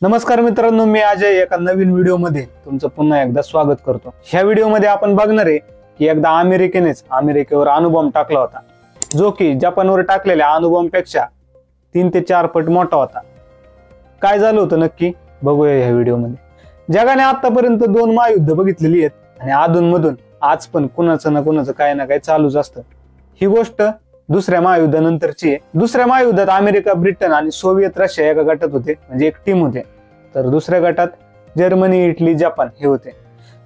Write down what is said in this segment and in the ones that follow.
नमस्कार मित्रांनो, मी अजय एका नवीन व्हिडिओमध्ये तुमचं पुन्हा एकदा स्वागत करतो। ह्या व्हिडिओमध्ये आपण बघणार आहे की एकदा अमेरिकेवर अणुबॉम्ब टाकला होता, जो की जपानवर टाकलेल्या अणुबॉम्बपेक्षा 3 ते 4 पट मोठा होता। काय झालं होतं नक्की बघूया ह्या व्हिडिओमध्ये। जगाने आतापर्यंत 2 महायुद्ध बघितलेली आहेत आणि अधूनमधून आज पण कुणाचं ना कुणाचं काय ना काय चालूच असतं। ही गोष्ट दुसऱ्या महायुद्धानंतरची आहे। दुसऱ्या महायुद्धात अमेरिका, ब्रिटन आणि सोव्हिएत रशिया एका गटात होते, म्हणजे एक टीम होते, तर दुसऱ्या गटात जर्मनी, इटली, जपान हे होते।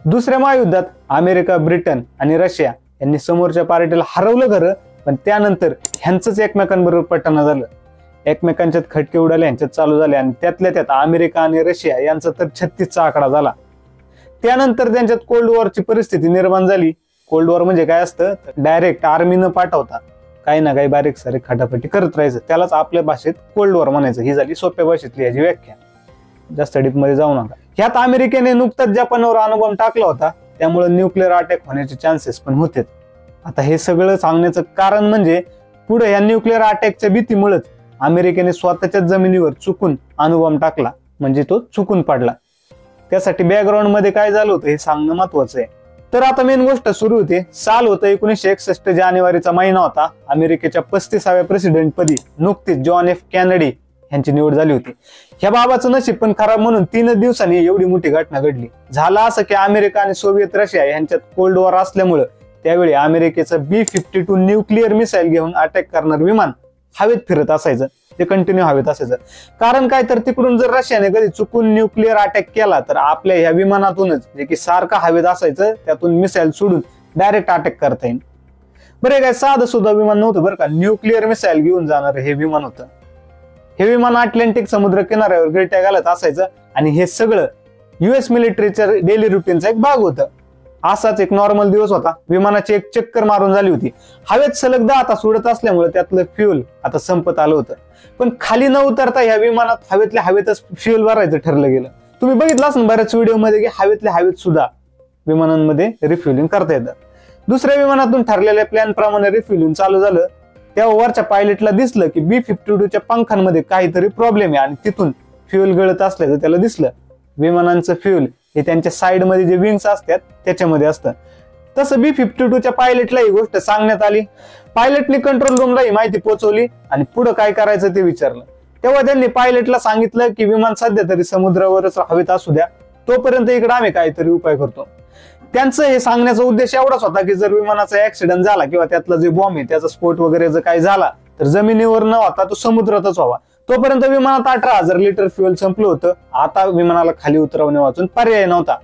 दुसऱ्या महायुद्धात अमेरिका, ब्रिटन आणि रशिया यांनी समोरच्या पार्टीला हरवलं खरं, पण त्यानंतर ह्यांचंच एकमेकांबरोबर पटना झालं, एकमेकांच्यात खटके उडाले, ह्यांच्यात चालू झाले आणि त्यातल्या त्यात अमेरिका आणि रशिया यांचा तर 36चा आकडा झाला। त्यानंतर त्यांच्यात कोल्ड वॉरची परिस्थिती निर्माण झाली। कोल्ड वॉर म्हणजे काय असतं, डायरेक्ट आर्मी न पाठवता काही ना काही बारीक सारीक खटापटी करत राहायचं, त्यालाच आपल्या भाषेत कोल्ड वॉर म्हणायचं। ही झाली सोप्या भाषेतली याची व्याख्या, जास्त डीप मध्ये जाऊ नका। ह्यात अमेरिकेने नुकताच जपानवर अणुबॉम्ब टाकला होता, त्यामुळे न्यूक्लिअर अटॅक होण्याचे चान्सेस पण होते। आता हे सगळं सांगण्याचं कारण म्हणजे पुढे या न्यूक्लिअर अटॅकच्या भीतीमुळेच अमेरिकेने स्वतःच्याच जमिनीवर चुकून अणुबॉम्ब टाकला, म्हणजे तो चुकून पडला। त्यासाठी बॅकग्राऊंड मध्ये काय झालं होतं हे सांगणं महत्वाचं आहे। तर आता मेन गोष्ट सुरू होते। साल होतं 1961, जानेवारीचा महिना होता। अमेरिकेच्या 35व्या प्रेसिडेंट पदी नुकतीच जॉन एफ केनेडी यांची निवड झाली होती। ह्या बाबाचं नशीब पण खराब म्हणून 3 दिवसांनी एवढी मोठी घटना घडली। झालं असं की अमेरिका आणि सोव्हिएत रशिया यांच्यात कोल्ड वॉर असल्यामुळे त्यावेळी अमेरिकेचं B-52 न्यूक्लिअर मिसाईल घेऊन अटॅक करणार विमान हवेत फिरत असायचं, ते कंटिन्यू हवेत असायचं। कारण काय, तर तिकडून जर रशियाने कधी चुकून न्यूक्लिअर अटॅक केला तर आपल्या ह्या विमानातूनच, जे की सारखं हवेत असायचं, त्यातून मिसाईल सोडून डायरेक्ट अटॅक करता येईल। बरं, काय साधं सुद्धा विमान नव्हतं बरं का, न्यूक्लिअर मिसाईल घेऊन जाणार हे विमान होतं। हे विमान अटलांटिक समुद्र किनाऱ्यावर गिरट्या घालत असायचं आणि हे सगळं US मिलिटरीच्या डेली रुटीनचा एक भाग होतं। असाच एक नॉर्मल दिवस होता। विमानाची एक चक्कर मारून झाली होती। हवेत सलग 10 तास उडत असल्यामुळे त्यातलं फ्युल आता संपत आलं होतं, पण खाली न उतरता ह्या विमानात हवेतल्या हवेतच फ्युल भरायचं ठरलं गेलं। तुम्ही बघितलं असेल बऱ्याच व्हिडिओमध्ये की हवेतल्या हवेत सुद्धा विमानांमध्ये रिफ्युलिंग करता येतं। दुसऱ्या विमानातून ठरलेल्या प्लॅन प्रमाणे रिफ्युलिंग चालू झालं, तेव्हा वरच्या पायलटला दिसलं की B-52च्या पंखांमध्ये काहीतरी प्रॉब्लेम आहे आणि तिथून फ्युल गळत असल्याचं त्याला दिसलं। विमानांचं फ्युल हे त्यांच्या साईडमध्ये जे विंग्स असतात त्याच्यामध्ये असतं। तसं B-52च्या पायलटला ही गोष्ट सांगण्यात आली। पायलटने कंट्रोल रूमला ही माहिती पोहोचवली आणि पुढे काय करायचं ते विचारलं। तेव्हा त्यांनी पायलटला सांगितलं की विमान सध्या तरी समुद्रावरच हवेत असू द्या, तोपर्यंत इकडे आम्ही काहीतरी उपाय करतो। त्यांचं हे सांगण्याचा उद्देश एवढाच होता की जर विमानाचा ऍक्सिडेंट झाला किंवा त्यातला जे बॉम्ब आहे त्याचा स्फोट वगैरे जर काही झाला तर जमिनीवर न होता तो समुद्रातच व्हावा। तोपर्यंत विमानात 18,000 लिटर फ्युएल संपलं होतं। आता विमानाला खाली उतरवणे वाचून पर्याय नव्हता।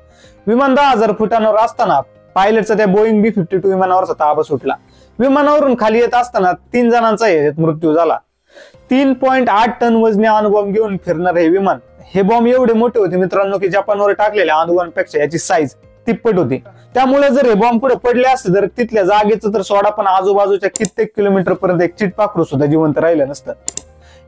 विमान 10,000 फुटांवर असताना पायलटचा त्या बोईंग B-52 विमानावरचा ताबा सुटला। विमानावरून खाली येत असताना 3 जणांचा याच्यात मृत्यू झाला। 3.8 टन वजनी अणुबॉम्ब घेऊन फिरणार हे विमान, हे बॉम्ब एवढे मोठे होते मित्रांनो की जपानवर टाकलेल्या अणुबॉम्बपेक्षा याची साईज तिप्पट होती। त्यामुळे जर हे बॉम्ब पुढे पडले असते तर तिथल्या जागेचं तर सोडा, पण आजूबाजूच्या कित्येक किलोमीटर पर्यंत एक चिटपाखरू सुद्धा जिवंत राहिलं नसतं।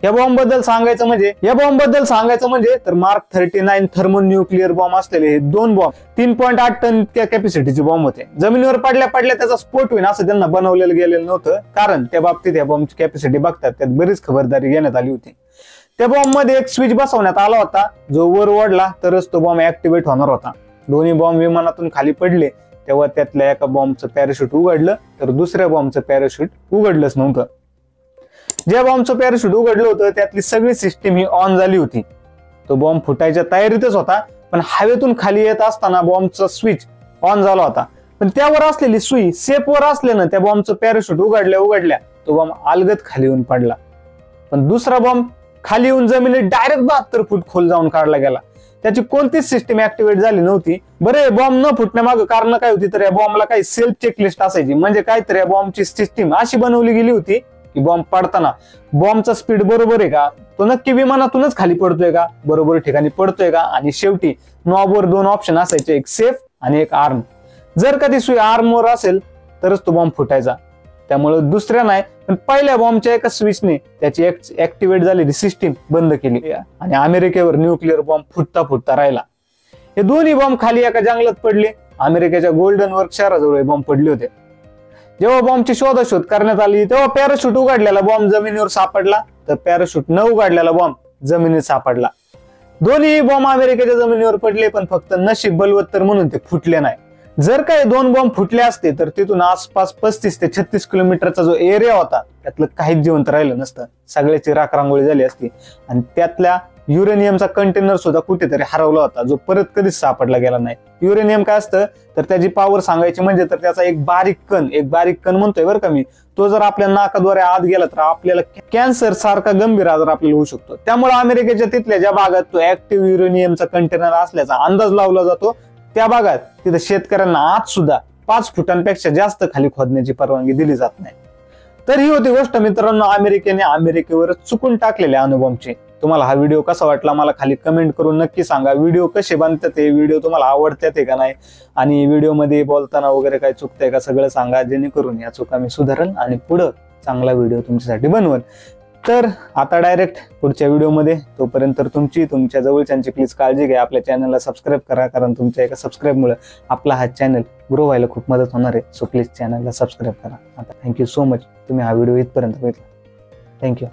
या बॉम्ब बद्दल सांगायचं म्हणजे तर मार्क 39 थर्मोन्यूक्लिअर बॉम्ब असलेले हे 2 बॉम्ब 3.8 टन इतक्या कॅपॅसिटीचे बॉम्ब होते। जमिनीवर पडल्या त्याचा स्फोट होईल असं त्यांना बनवलेलं गेलेलं नव्हतं, कारण त्या बाबतीत या बॉम्बची कॅपॅसिटी बघतात त्यात बरीच खबरदारी घेण्यात आली होती। त्या बॉम्ब मध्ये एक स्विच बसवण्यात आला होता, जो वर ओढला तरच तो बॉम्ब ऍक्टिव्हेट होणार होता। दोन्ही बॉम्ब विमानातून खाली पडले तेव्हा त्यातल्या एका बॉम्बचं पॅराशूट उघडलं तर दुसऱ्या बॉम्बचं पॅराशूट उघडलंच नव्हतं। ज्या बॉम्बचं पॅराशूट उघडलं होतं त्यातली सगळी सिस्टीम ही ऑन झाली होती। तो बॉम्ब फुटायच्या तयारीतच होता, पण हवेतून खाली येत असताना बॉम्बचा स्विच ऑन झाला होता, पण त्यावर असलेली सुई सेफवर असल्यानं त्या बॉम्बचं पॅराशूट उघडल्या तो बॉम्ब अलगद खाली येऊन पडला। पण दुसरा बॉम्ब खाली येऊन जमिनीत डायरेक्ट 72 फूट खोल जाऊन काढला गेला। त्याची कोणतीच सिस्टीम ऍक्टिव्हेट झाली नव्हती। बरे, बॉम्ब न फुटण्यामागे कारण काय होती, तर या बॉम्बला काही सेल्फ चेकलिस्ट असायची, म्हणजे काय तर या बॉम्बची सिस्टीम अशी बनवली गेली होती की बॉम्ब पडताना बॉम्बचा स्पीड बरोबर आहे का, तो नक्की विमानातूनच खाली पडतोय का, बरोबर ठिकाणी पडतोय का, आणि शेवटी नॉबवर 2 ऑप्शन असायचे, एक सेफ आणि एक आर्म। जर का ती सुई आर्मवर असेल तरच तो बॉम्ब फुटायचा। त्यामुळे दुसऱ्या नाही पण पहिल्या बॉम्बच्या एका स्विचने त्याची ऍक्टिव्हेट झालेली सिस्टीम बंद केली आणि अमेरिकेवर न्यूक्लिअर बॉम्ब फुटता राहिला। हे दोन्ही बॉम्ब खाली एका जंगलात पडले। अमेरिकेच्या गोल्डन वर्क शहराजवळ हे बॉम्ब पडले होते। जेव्हा बॉम्बची शोधाशोध करण्यात आली तेव्हा पॅराशूट उघडलेला बॉम्ब जमिनीवर सापडला, तर पॅराशूट न उघडलेला बॉम्ब जमिनीत सापडला। दोन्ही बॉम्ब अमेरिकेच्या जमिनीवर पडले, पण फक्त नशीब बलवत्तर म्हणून ते फुटले नाही. जर काही 2 बॉम्ब फुटले असते तर तिथून आसपास 35 ते 36 किलोमीटरचा जो एरिया होता त्यातलं काहीच जिवंत राहिलं नसतं. सगळ्याची राखरांगोळी झाली असती आणि त्यातल्या युरेनियमचा कंटेनर सुद्धा कुठेतरी हरवला होता, जो परत कधीच सापडला गेला नाही. युरेनियम काय असतं तर त्याची पॉवर सांगायची म्हणजे तर त्याचा एक बारीक कण म्हणतोय बरं का मी, तो जर आपल्या नाकाद्वारे आत गेला तर आपल्याला कॅन्सर सारखा गंभीर आजार आपल्याला होऊ शकतो. त्यामुळे अमेरिकेच्या तिथल्या ज्या भागात तो ऍक्टिव्ह युरेनियमचा कंटेनर असल्याचा अंदाज लावला जातो त्या भागात तिथे शेतकऱ्यांना आज सुद्धा 5 फुटांपेक्षा जास्त खाली खोदण्याची परवानगी दिली जात नाही. तर ही होती गोष्ट मित्रांनो अमेरिकेने अमेरिकेवर चुकून टाकलेल्या अणुबॉम्बची. तुम्हाला हा व्हिडिओ कसा वाटला मला खाली कमेंट करून नक्की सांगा. व्हिडिओ कसे बनतात ते, व्हिडिओ तुम्हाला आवडतात का नाही, आणि व्हिडिओमध्ये बोलताना वगैरे काय चुकतंय का सगळं सांगा, जेणेकरून या चुका मी सुधारेल आणि पुढं चांगला व्हिडिओ तुमच्यासाठी बनवेल. तर आता डायरेक्ट पुढच्या व्हिडिओमध्ये, तोपर्यंत तुमची तुमच्या जवळच्यांची प्लीज काळजी घ्या. आपल्या चॅनलला सबस्क्राईब करा, कारण तुमच्या एका सबस्क्राईबमुळे आपला हा चॅनल ग्रो व्हायला खूप मदत होणार आहे. सो प्लीज चॅनलला सबस्क्राईब करा. आता थँक्यू सो मच, तुम्ही हा व्हिडिओ इथपर्यंत बघितला. थँक्यू.